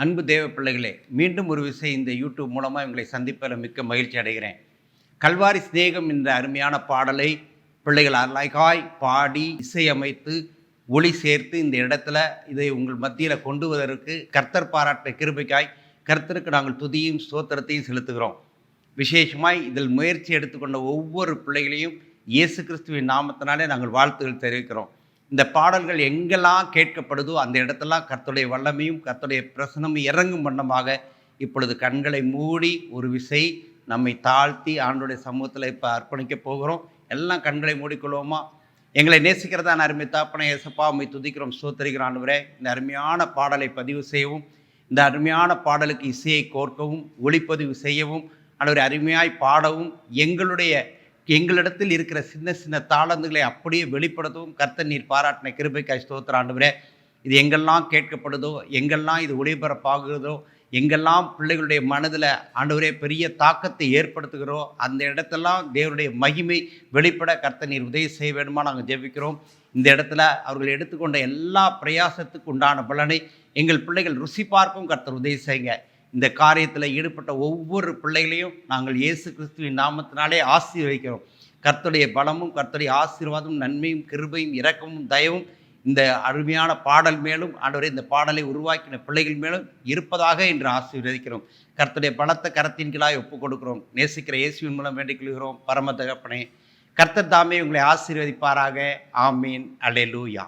அன்பு தேவ பிள்ளைகளே, மீண்டும் ஒரு விசை இந்த யூடியூப் மூலமாக உங்களை சந்திப்பதில் மிக்க மகிழ்ச்சி அடைகிறேன். கல்வாரி சிநேகம் என்ற அருமையான பாடலை பிள்ளைகள் அழகாய் பாடி இசையமைத்து ஒளி சேர்த்து இந்த இடத்துல இதை உங்கள் மத்தியில் கொண்டு வருவதற்கு கர்த்தர் பாராட்ட கிருபைக்காய் கர்த்தருக்கு நாங்கள் துதியும் ஸ்தோத்திரத்தையும் செலுத்துகிறோம். விசேஷமாய் இதில் முயற்சி எடுத்துக்கொண்ட ஒவ்வொரு பிள்ளைகளையும் இயேசு கிறிஸ்துவின் நாமத்தினாலே நாங்கள் வாழ்த்துகள் தெரிவிக்கிறோம். இந்த பாடல்கள் எங்கெல்லாம் கேட்கப்படுதோ அந்த இடத்தெல்லாம் கர்த்தருடைய வல்லமையும் கர்த்தருடைய பிரசனமும் இறங்கும் வண்ணமாக இப்பொழுது கண்களை மூடி ஒரு விசை நம்மை தாழ்த்தி ஆண்டோடைய சமூகத்தில் இப்போ அர்ப்பணிக்க போகிறோம். எல்லாம் கண்களை மூடிக்கொள்வோமா? எங்களை நேசிக்கிறதான் அருமை தாப்பனை ஏசப்பா உம்மை துதிக்கிறோம், ஸ்தோத்திரிக்கிறோம் ஆண்டவரே. இந்த அருமையான பாடலை பதிவு செய்யவும், இந்த அருமையான பாடலுக்கு இசையை கோர்க்கவும், ஒளிப்பதிவு செய்யவும், ஆண்டவரை அருமையாய் பாடவும், எங்களிடத்தில் இருக்கிற சின்ன சின்ன தாளந்துகளை அப்படியே வெளிப்படுத்தவும் கர்த்தர் நீர் பாராட்டின கிருபைக்காய் ஸ்தோத்திரம் ஆண்டவரே. இது எங்கெல்லாம் கேட்கப்படுதோ, எங்கெல்லாம் இது ஒளிபரப்பாகுதோ, எங்கெல்லாம் பிள்ளைகளுடைய மனதில் ஆண்டவரே பெரிய தாக்கத்தை ஏற்படுத்துகிறோ அந்த இடத்தெல்லாம் தேவனுடைய மகிமை வெளிப்பட கர்த்தர் நீர் உதவி செய்ய வேண்டுமா நாங்கள் ஜெபிக்கிறோம். இந்த இடத்துல அவர்கள் எடுத்துக்கொண்ட எல்லா பிரயாசத்துக்கு உண்டான பலனை எங்கள் பிள்ளைகள் ருசி பார்க்கும் கர்த்தர் உதவி செய்யுங்க. இந்த காரியத்தில் ஈடுபட்ட ஒவ்வொரு பிள்ளைகளையும் நாங்கள் இயேசு கிறிஸ்துவின் நாமத்தினாலே ஆசீர்வதிக்கிறோம். கர்த்தருடைய பலமும் கர்த்தருடைய ஆசீர்வாதமும் நன்மையும் கிருபையும் இரக்கமும் தயவும் இந்த அருமையான பாடல் மேலும் ஆண்டவரே இந்த பாடலை உருவாக்கின பிள்ளைகள் மேலும் இருப்பதாக என்று ஆசீர்வதிக்கிறோம். கர்த்தருடைய பலத்த கரத்தின் கீழாய் ஒப்புக் கொடுக்கிறோம். நேசிக்கிற இயேசுவின் மூலம் வேண்டிக் கொள்கிறோம். பரம தகப்பனே, கர்த்தர் தாமே உங்களை ஆசீர்வதிப்பாராக. ஆமீன். அல்லேலூயா.